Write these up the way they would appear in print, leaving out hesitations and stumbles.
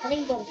Rainbow.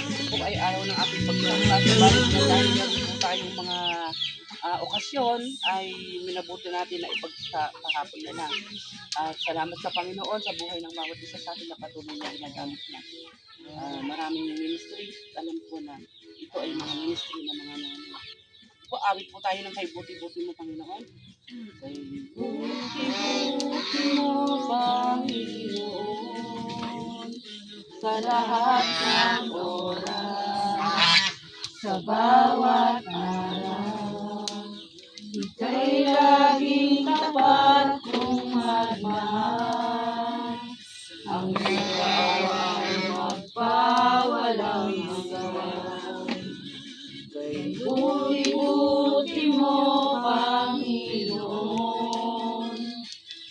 Ito po ay araw ng ating pagsamba. Subalit na dahil meron po tayong mga okasyon ay minabuti natin na ipagkahapon na lang. At salamat sa Panginoon sa buhay ng bawat isa sa atin na patuloy na ginagamit na. Maraming ministry, alam ko na ito ay mga ministry na mga nanay. Po, awit po tayo ng kay buti-buti mo, Panginoon. Kay buti-buti mo, Panginoon, sa lahat ng oras, sa bawat araw, ika'y laging tapat kong magmahal. Ang ikaw ay magpawalang hanggan. Kay buti-buti mo, Panginoon,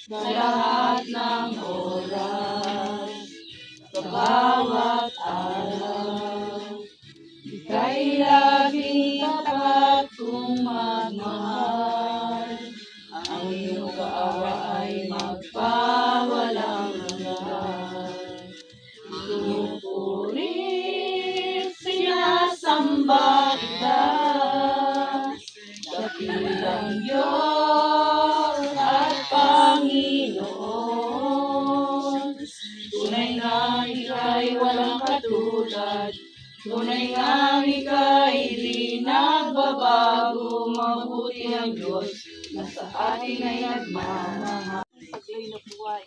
sa lahat ng oras, sa bawat araw, ika'y laging tapat kong magmahal. Ang iyong kaawa ay magpawalang hanggan. Pinupuri, sinasamba kita, dakilang Diyos at Panginoon. Tunay nga ika'y walang katulad, tunay nga ika'y di nagbabago. Mabuti ang Diyos na sa atin ay nagmamahal. Paglay na buhay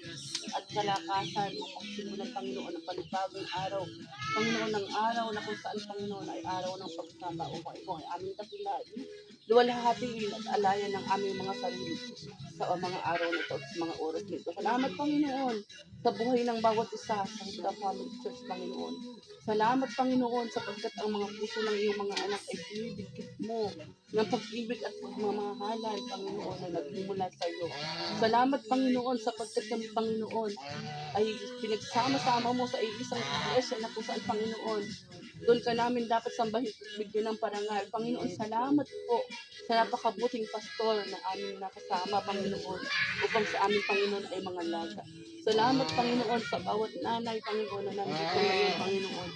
at kalakasan upang simulan, Panginoon, ang panibagong araw. Panginoon, ng araw na kung saan, Panginoon, ay araw ng pagsamba upang ito ay aming dakilan, luwalhatiin at alayan ng aming mga sarili sa mga araw na ito at sa mga oras nito. Salamat, Panginoon, sa buhay ng bawat isa sa Hita Family Church, Panginoon. Salamat, Panginoon, sapagkat ang mga puso ng iyong mga anak ay binibigkit mo ng pag-ibig at pagmamahalan, Panginoon, na nagmumula sa iyo. Salamat, Panginoon, sapagkat kami, Panginoon, ay pinagsama-sama mo sa isang iglesia na kung saan, Panginoon, doon ka namin dapat sambahin at bigyan ng parangal. Panginoon, salamat po sa napakabuting pastor na aming nakasama, Panginoon, upang sa aming, Panginoon, ay mga laga. Salamat, Panginoon, sa bawat nanay, Panginoon, na nandito ngayon, Panginoon.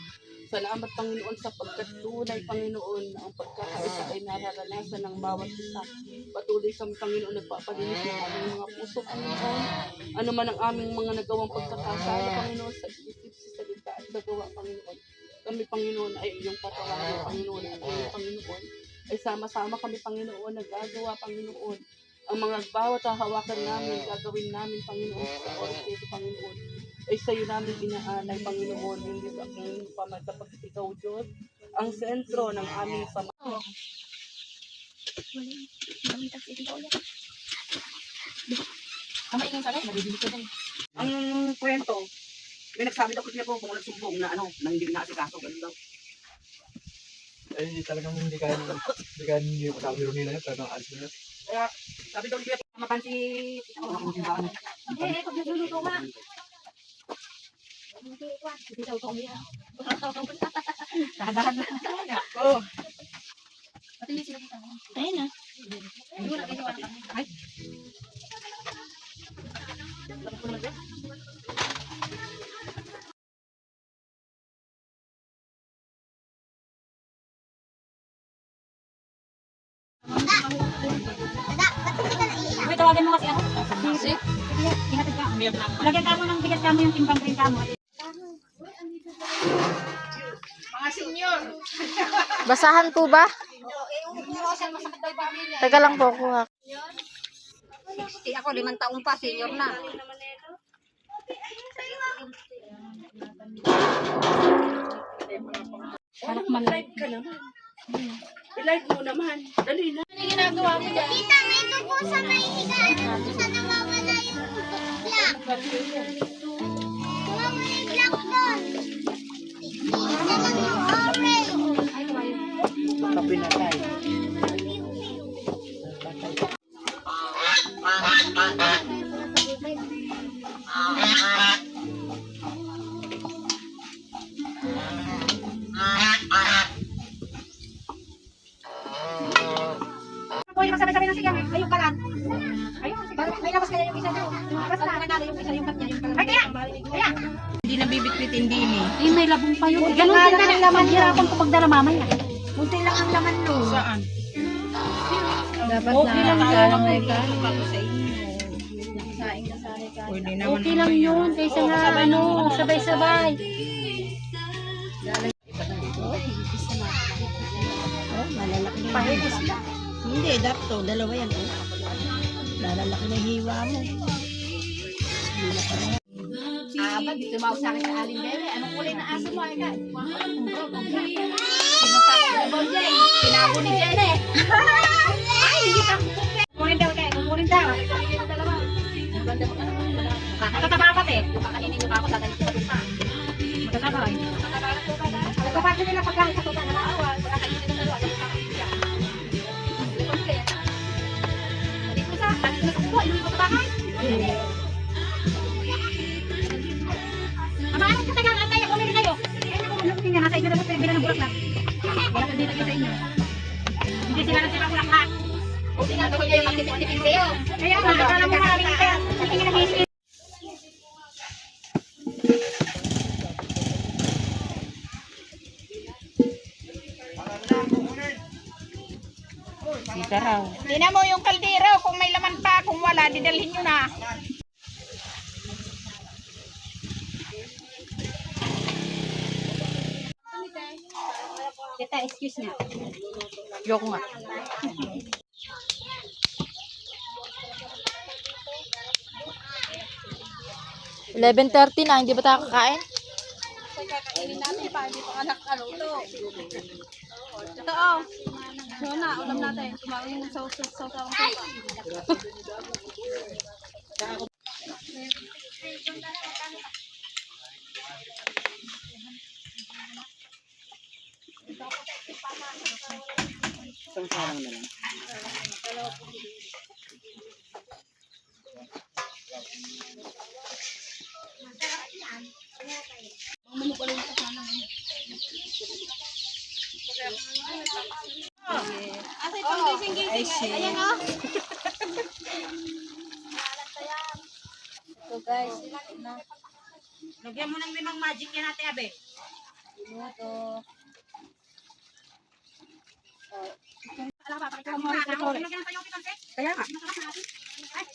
Salamat, Panginoon, sapagkat tunay, Panginoon, na ang pagkakaisa ay nararanasan ng bawat isa. Patuloy kami, Panginoon, nagpapalinis ng aming mga puso, Panginoon. Ano man ang aming mga nagawang pagkakasala, Panginoon, sa isip, sa salita at sa gawa, Panginoon. Kami, Panginoon, ay iyong patawarin, Panginoon, at iyong, Panginoon, ay sama-sama kami, Panginoon, nagagawa, Panginoon. Ang mga bawat hahawakan namin, gagawin namin, Panginoon, sa oras nito, Panginoon, ay sa iyo namin inaalay, Panginoon, hindi sa aking pamagkapag ikaw, Diyos, ang sentro ng aming samahan. Ang kwento, may nagsabi daw niya po kung nagsumbong na ano, na hindi naasikaso, ganun daw. Ay, talagang hindi kaya hindi ko sabi rin nila yun, talagang alis nila. Kaya, sabi daw niya, mapansin. Eh, pag nagluluto ka. Hindi daw ko umiyak. Dahan-dahan lang. Oo. Pati yung sila dito. Ayun na. Hindi na kayo kami. Ay. Uy, tawagan mo kasi ako. Sik. Ingatid ka. Lagyan ka mo ng bigat ka mo yung timbang rin ka mo. Mga senior. Basahan po ba? Teka lang po, kuha. 60 ako, 5 taong pa, senior na. Harap man. Live ka naman. I-live mo naman. Dali na. Ano yung ginagawa mo dyan? Tita, may dugo sa may higaan. Sa nawawala yung black. Nawawala yung black doon. Isa lang yung orange. Kape na tayo. Ako yung masabay-sabay ng sigang. Ayun kalan. Ayun, may labas kaya yung isa doon. Basta nanalo yung isa yung kanya. Ay, kaya! Kaya! Hindi nabibitbitin din eh. Eh, may labong pa yun. Ganun din na ang laman. Hirapan ko pagdala mamaya. Kunti lang ang laman doon. Saan? Dapat Okay lang na yun. may ka. Pwede naman. Okay lang yun. Kaysa nga, ano, sabay-sabay. Pahigis na. Hindi, dapat to. Dalawa yan. Oh. Lalaki na hiwa mo. Aba, dito tumawag sa akin sa Alin Bebe. Anong kulay na aso mo? Ay, ka? Sinunta ko ni Bob Jay. Tinago ni Jenny. Ay, hindi ka. Kunin daw kayo. Kunin daw. Dalawa. Maganda mo ka naman. Matataba ka eh. Kakainin nyo pa ako. Dadalhin ko pa. Matataba eh. Nagpapagod nila pagkain sa tuta na naawa. Kakainin nyo dalawa. Dito sa, dito sa kubo. Inuwi ko sa bahay. Amaanong ka tagang antay, ako meron kayo. Tingnan nga, nasa inyo naman bilang ng bulaklak. Wala ka dito sa inyo. Hindi sila na sila bulaklak. Buti nga doon kayo magtitipin kayo. Kaya nga, akala mo maraming kaya. Hindi nga namin. Sita raw. Tingnan mo yung kaldero, kung may laman pa, kung wala, didalhin nyo na. Kita, excuse na. Yoko nga. $11:30 na, hindi ba tayo kakain? Kakainin natin pa, hindi pa ka nakaluto. Totoo. So na, ulam natin. Kumain ng sausaw. Isang sarang na lang. Ayan o. So guys, Lagyan mo ng limang magic yan natin, abe. luto. Alam pa, pakita mo rin sa ako. Lagyan tayo ng pinansin. Kaya nga. Ay,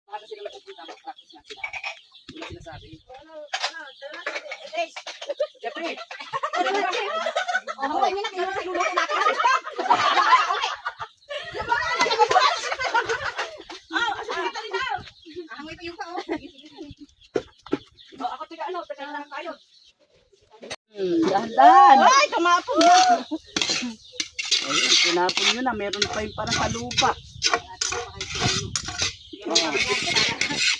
Bakit sila magpupunta? Mag-practice na sila. Wala sinasabi. Siyempre. oh, hindi na kayo sa luluto natin. Ahangoy pa yung pa, oh. Ako tiga lang tayo. Dahan-dahan. Ay, kamapon na. Ayun, tinapon nyo na. Meron pa yung parang sa lupa.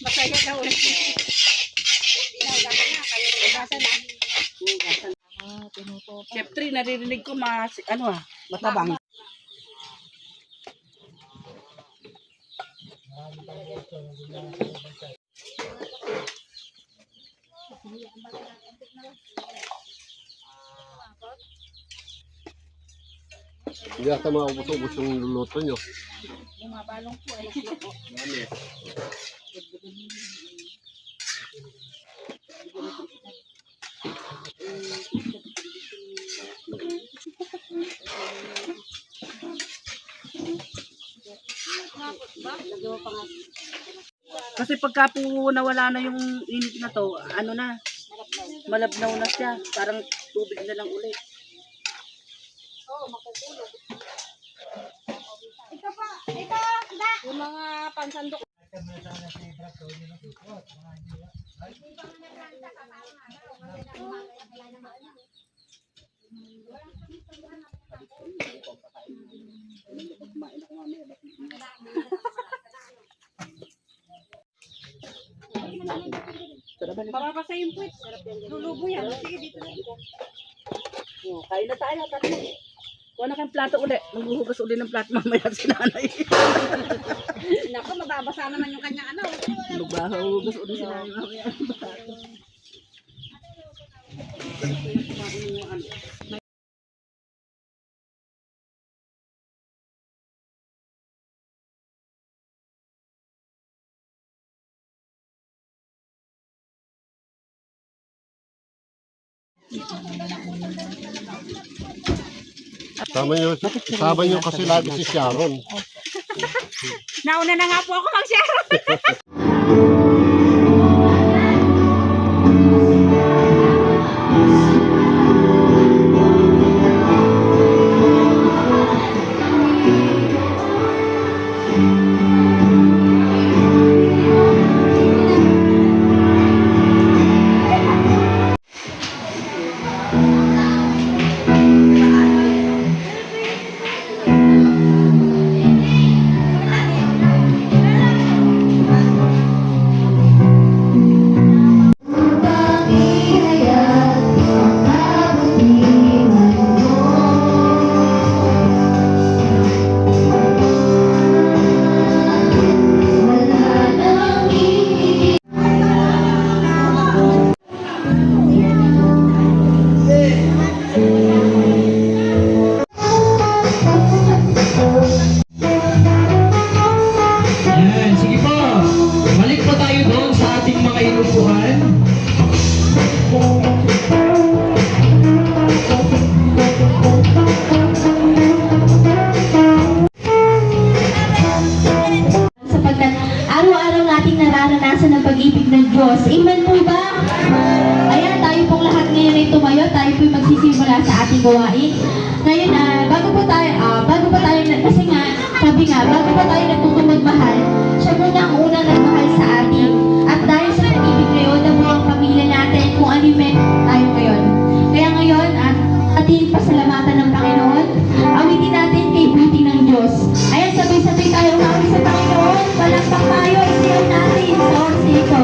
Masaya daw eh. Tinuto. Chef 3, naririnig ko matabang. Hindi ata maubos-ubos yung luluto nyo. Bumabalong po eh. Kasi pagka po nawala na yung init na to, ano na, malabnaw na siya. Parang tubig na lang ulit. Yung mga pansandok. Papapasa yung puwit. Lulubo yan. Sige, dito na. Oh, kain na tayo. Kuha na kayong plato ulit. Maghuhugas ulit ng plato mamaya si nanay. Naku, mababasa naman yung kanyang ano. Maghuhugas ulit si nanay mamaya. Sama nyo kasi lagi si Sharon. Nauna na nga po ako mag-share. Yan, sige po. Balik po tayo doon sa ating mga inupuan. Sapagkat araw-araw nating nararanasan ang pag-ibig ng Diyos. Amen po ba? Ayan, tayo pong lahat ngayon ay tumayo. Tayo po'y magsisimula sa ating gawain. Ngayon, bago pa tayo, kasi nga, sabi nga, bago pa tayo natutong magmahal, siya muna ang unang nagmahal sa atin. At dahil sa pag-ibig na yun, nabuo ang pamilya natin kung ano yung tayo ngayon. Kaya ngayon, ating pasalamatan ng Panginoon, awitin natin kay buti ng Diyos. Ayan, sabay-sabay tayo umawit sa Panginoon. Palakpak tayo, isiyaw natin sa orsito.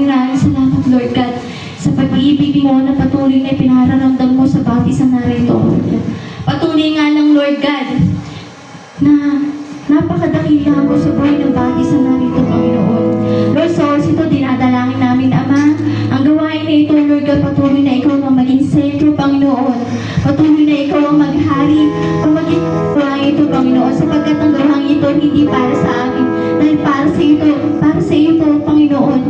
Maraming salamat, Lord God, sa pag-ibig mo na patuloy na pinararamdam mo sa bawat isang narito. Patuloy nga lang, Lord God, na napakadakila mo sa buhay ng bawat isang narito, Panginoon. Lord, sa oras ito, dinadalangin namin, Ama, ang gawain na ito, Lord God, patuloy na ikaw ang maging sentro, Panginoon. Patuloy na ikaw ang maghari, ang maging gawain ito, Panginoon, sapagkat ang gawain panalangin ito hindi para sa amin, dahil para sa iyo to, Panginoon.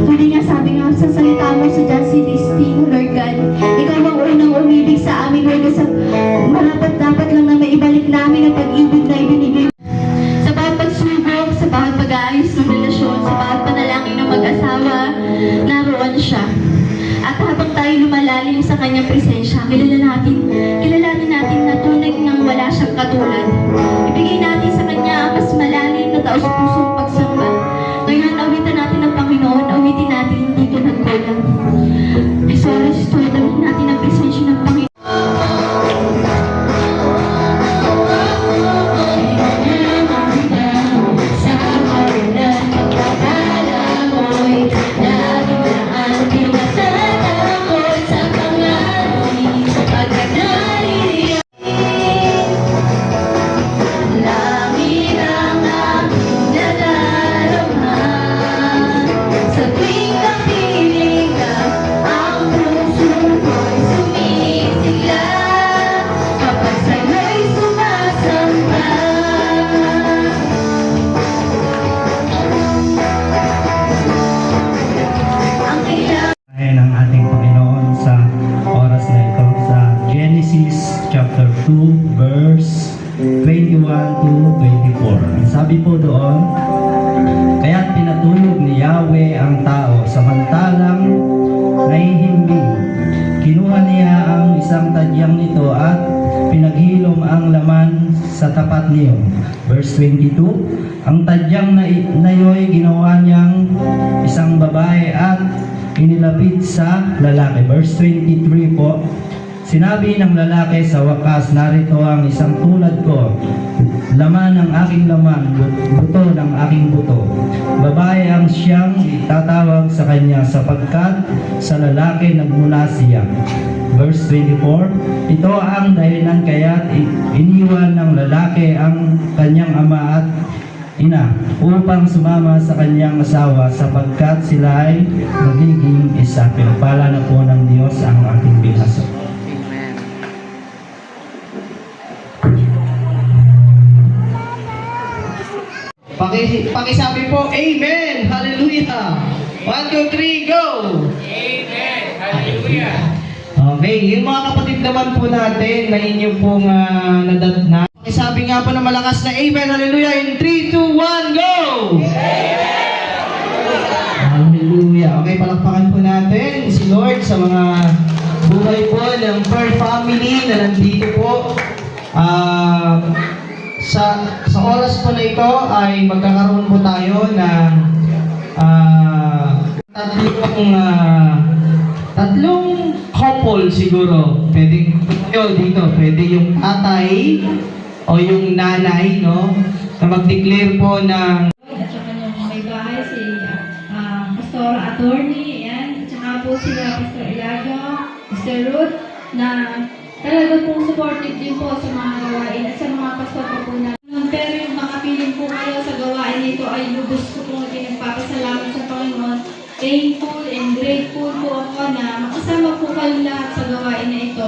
Tuloy nga sabi nga sa salita mo sa John 16, Lord God, ikaw ang unang umibig sa amin, Lord God, sa marapat-dapat lang na maibalik namin ang pag-ibig na ibinigay. Sa bawat pagsubok, sa bawat pag-aayos ng relasyon, sa bawat panalangin ng mag-asawa, naroon siya. At habang tayo lumalalim sa kanyang presensya, kilalanin natin na tunay nang wala siyang katulad. Ibigay natin sa kanya ang mas malalim na taos-pusong pagsamba. Ngayon, awitan natin ang Panginoon, awitin natin dito nagkulang. Jesus, tuloy natin ang presensya ng Panginoon. ng ating Panginoon sa oras na ito sa Genesis chapter 2 verse 21 to 24. Sabi po doon, kaya't pinatulog ni Yahweh ang tao samantalang nahihimbing. Kinuha niya ang isang tadyang nito at pinaghilom ang laman sa tapat niyo. Verse 22, ang tadyang na iyo'y ginawa niyang isang babae at inilapit sa lalaki. Verse 23 po, sinabi ng lalaki sa wakas, narito ang isang tulad ko, laman ng aking laman, buto ng aking buto. Babae ang siyang itatawag sa kanya sapagkat sa lalaki nagmula siya. Verse 24, ito ang dahilan kaya't iniwan ng lalaki ang kanyang ama at ina upang sumama sa kanyang asawa sapagkat sila ay magiging isa. Pinagpala na po ng Diyos ang ating binasa. Pakisabi po, Amen! Hallelujah! 1, 2, 3, go! Okay, yung mga kapatid naman po natin na inyo pong nadatna. Sabi nga po na malakas na Amen, Hallelujah, in 3, 2, 1, go! Hallelujah. Okay, palakpakan po natin si Lord sa mga buhay po ng Pearl family na nandito po. Sa oras po na ito ay magkakaroon po tayo ng tatlong couple siguro. Pwede dito, pwede yung tatay o yung nanay, no? Na mag-declare po ng At saka yung may bahay si Pastor Attorney, yan. At saka po sila Pastor Eladio, Mr. Ruth, na talaga pong supportive din po sa mga gawain at sa mga pastor po na. Pero yung makapiling po kayo sa gawain nito ay lubos ko po nagpapasalamat sa Panginoon. Thankful and grateful po ako na makasama po kayo lahat sa gawain na ito.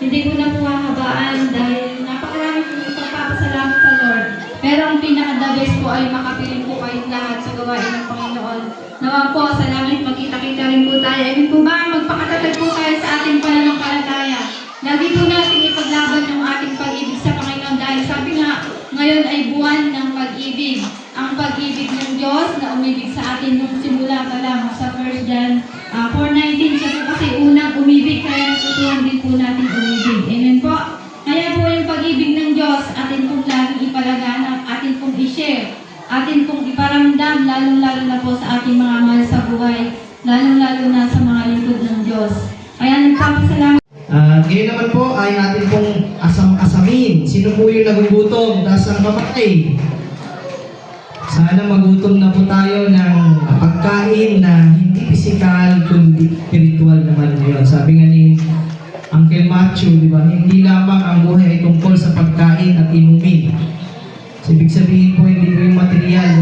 Hindi ko na po hahabaan dahil napakarami po ipagpapasalamat sa Lord. Pero ang pinaka-the best po ay makapiling po kayo lahat sa gawain ng Panginoon. Nawa po, sa langit magkita-kita rin po tayo. Ibig po ba, magpakatatag po tayo sa ating pananampalataya. Lagi po natin ipaglaban yung ating pag-ibig sa Panginoon dahil sabi nga, ngayon ay buwan ng pag-ibig. Ang pag-ibig ng Diyos na umibig sa atin nung simula pa lang sa 1 John 4:19. Siya po kasi unang umibig, kaya natutuhan din po natin umibig. Amen po. Kaya po yung pag-ibig ng Diyos, atin pong laging ipalaganap, atin pong i-share, atin pong iparamdam, lalong-lalo na po sa ating mga mahal sa buhay, lalong-lalo na sa mga lingkod ng Diyos. Kaya nagpapasalamat. ngayon naman po ay atin pong asamin. Sino po yung nagugutom? Taas ang kamay. Sana magutom na po tayo ng pagkain na hindi physical, kundi spiritual naman yun. Sabi nga ni Uncle Matthew, di ba? Hindi lamang ang buhay ay tungkol sa pagkain at inumin. So, ibig sabihin po, hindi po yung material,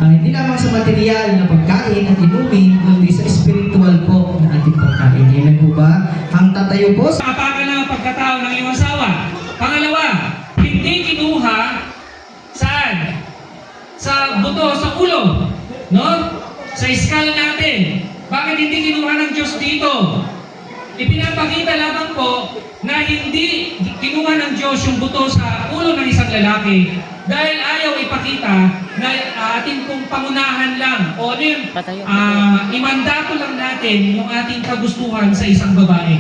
hindi lamang sa material na pagkain at inumin, kundi sa spiritual po na ating pagkain. Yan po ba? Ang tatayo po sa Apakan ng pagkatao ng iyong asawa. Pangalawa, hindi kinuha buto sa ulo, no? Sa skull natin. Bakit hindi kinuha ng Diyos dito? Ipinapakita lamang po na hindi kinuha ng Diyos yung buto sa ulo ng isang lalaki dahil ayaw ipakita na ating pong pangunahan lang o ano yun, imandato lang natin yung ating kagustuhan sa isang babae.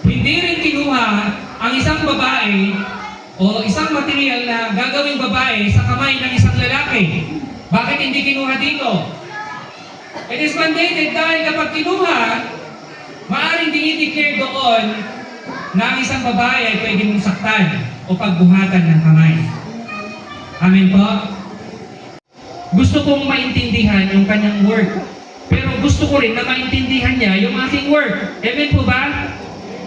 Hindi rin kinuha ang isang babae o isang material na gagawing babae sa kamay ng isang lalaki. Bakit hindi kinuha dito? It is mandated dahil kapag kinuha, maaaring dinideclare doon na ang isang babae ay pwede mong saktan o pagbuhatan ng kamay. Amen po? Gusto kong maintindihan yung kanyang work. Pero gusto ko rin na maintindihan niya yung aking work. Amen po ba?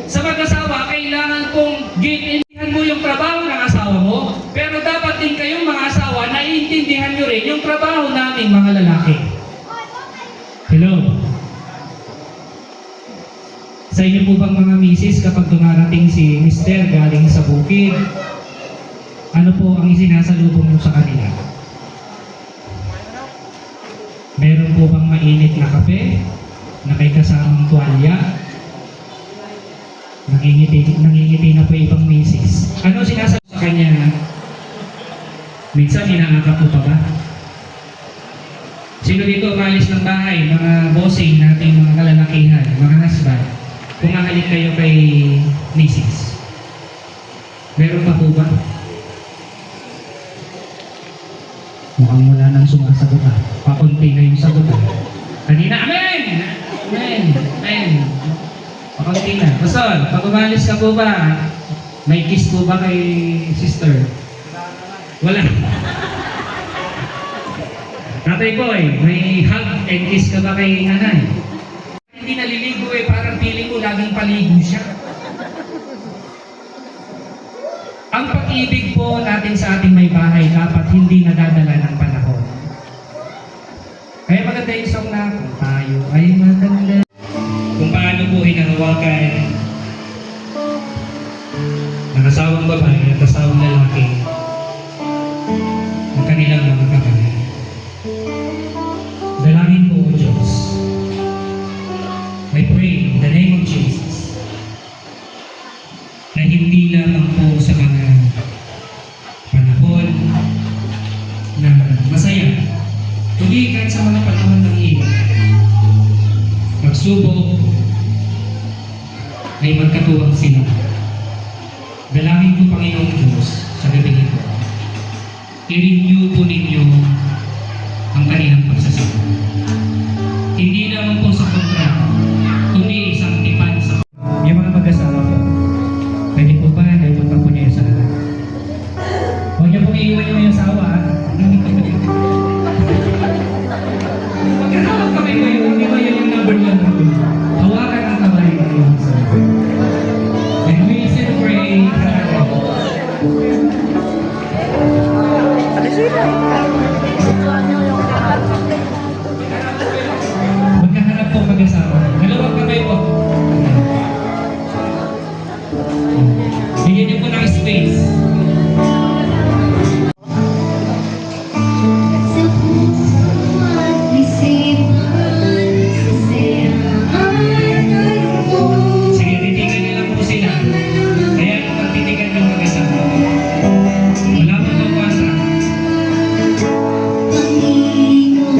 Sa mag-asawa, kailangan kong giintindihan mo yung trabaho ng asawa mo. Pero dapat din kayong mga asawa na iintindihan nyo rin yung trabaho naming mga lalaki. Hello? Sa inyo po bang mga misis kapag dumarating si Mister galing sa bukid, ano po ang isinasalubong mo sa kanila? Meron po bang mainit na kape na may kasamang tuwalya? Nangingiti na po ibang misis. Ano sinasabi sa kanya? Minsan inaangkat mo pa ba? Sino dito umalis ng bahay? Mga bossing nating mga kalalakihan, mga husband. Pumahalik kayo kay misis. Meron pa po ba? Mukhang wala nang sumasagot ah. Pakunti na yung sagot ah. Kanina, amen! Amen! Amen! Pakunti na. Pasol, pag umalis ka po ba, may kiss po ba kay sister? Wala. Tatay Boy, may hug and kiss ka ba kay nanay? Hindi naliligo eh, parang feeling ko laging paligo siya. Ang pag-ibig po natin sa ating may bahay dapat hindi nadadala ng panahon. Kaya maganda yung song na, kung tayo ay maganda. Kung paano po hinahawakan ng asawang babae at asawang lalaki ang kanilang mga kamay. Dalangin po o Diyos. I pray in the name of Jesus na hindi lamang po sa mga panahon na masaya, kundi kahit sa mga panahon ng hirap, pagsubok, ay magkatuwang sila. Dalangin po Panginoong Diyos sa gabi ito. I-renew po ninyo ang kanilang pagsasama. Hindi naman po sa kontrata, kundi isang tipan sa yung mga mag-asawa po. Pwede po ba na ipunta po niyo sa lahat? Huwag niyo pong iiwan yung asawa. Magkakawag kami ngayon, hindi ba yun yung number lang po? Hawakan ang kamay ngayon sa and we still pray magkaharap po mag-asawa. Dalawang kamay po. Bigyan niyo po ng space. Sige, titigan niyo lang po sila. Kaya kapag titigan niyo mag-asawa, wala po ng kontra. Samahin naman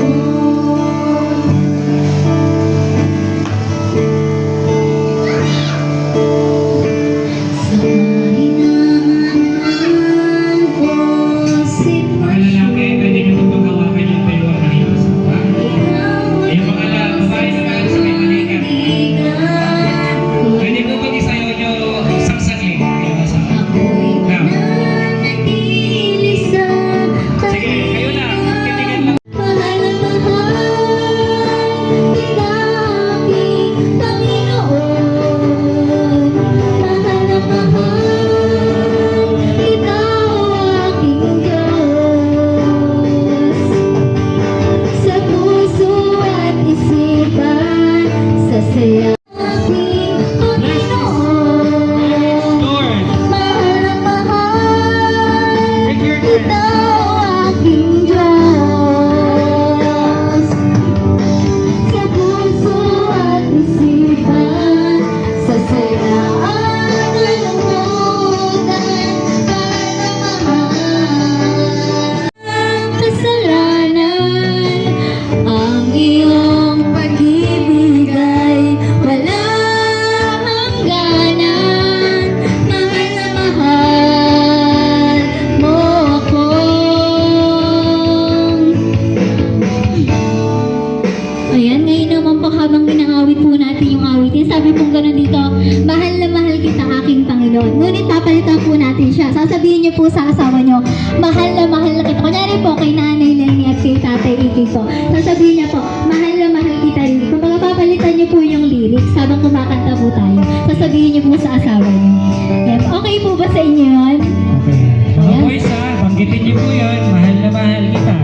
Panginoon. Ngunit papalitan po natin siya. Sasabihin niyo po sa asawa niyo, mahal na kita. Kunyari po kay Nanay Lenny at kay Tatay Iki ko. Sasabihin niya po, mahal kita rin. Kung papalitan niyo po yung lyrics habang kumakanta po tayo. Sasabihin niyo po sa asawa niyo. Yan. Okay po ba sa inyo yun? Okay. Mga boys ha, banggitin niyo po yun. Mahal na mahal kita.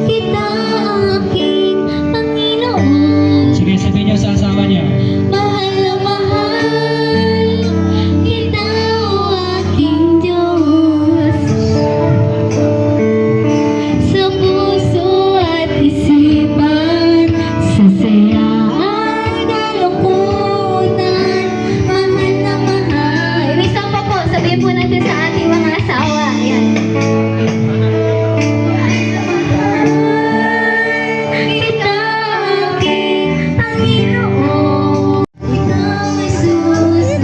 Kita aking Panginoon. Sige, sabihin niyo sa asawa niyo. Mahal na mahal kita, o aking Diyos. Sa puso at isipan, sa saya at kalungkutan, mahal na mahal. Isang pa po, sabihin po natin sa ating mga asawa. Ayan. Kita aking Panginoon. Ikaw Jesus,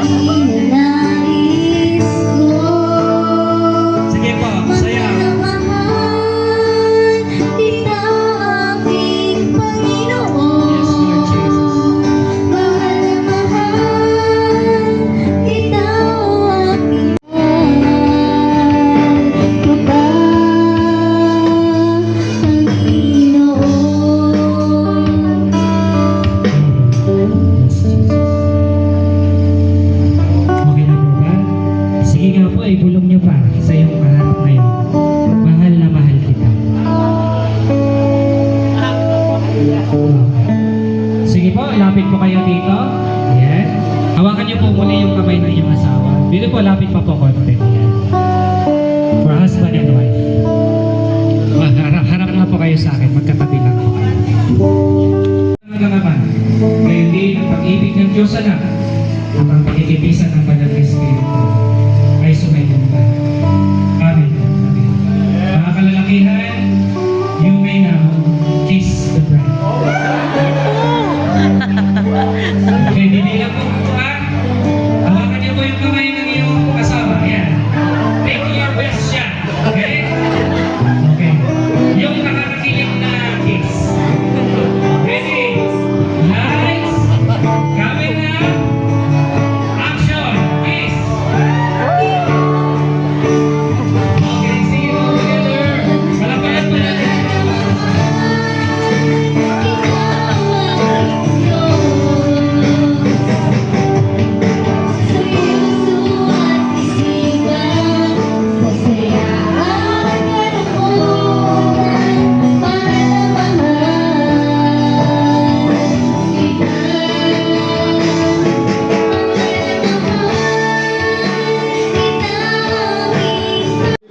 ninanais ko. Sige po, saya. Mahal kita aking Panginoon. Yes, Lord Jesus. Mahal na mahal kita, o aking kita, Panginoon. Yes, Jesus. Okay na po ba? Sige nga po, ibulong niyo pa sa iyong kaharap na yun. Mahal na mahal kita. Sige po, lapit po kayo dito. Ayan. Hawakan niyo po muna yung kamay ng iyong asawa. Dito po, lapit pa po konti. Ayan. For husband and wife. Harap na po kayo sa akin. Magkatabi lang po kayo. Talaga naman, gayon din ang pag-ibig ng Diyos anak at ang pag-iibisan ng Banal na Espiritu ay sumainumpa. Amen. Amen. Mga kalalakihan, you may now kiss the bride. Okay, bibilang po ha. Hawakan niyo po yung kamay ng iyong kasama. Ayan. Take your best shot. Okay? Okay. Yung nakakakilig na kiss. Ready? Lights, camera, action, kiss! Okay, see you all together. Palakpakan po natin.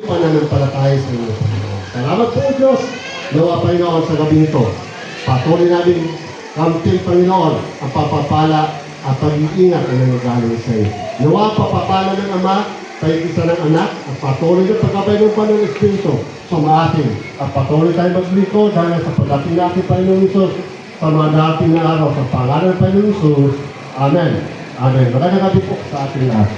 Pananampalataya sa inyo. Salamat po Diyos. Nawa Panginoon sa gabi nito. Patuloy namin kamtin Panginoon ang papapala at pag-iingat na nangyagaling sa iyo. Nawa papapala ng Ama, paigisa ng Anak, at patuloy na pagkabay ng Panginoon Espiritu sa maating. At patuloy tayo maglingkod dahil sa pagdating natin Panginoon Isus sa mga dating na araw sa pangalan ng Panginoon Isus. Amen. Amen. Magandang gabi po sa ating lahat.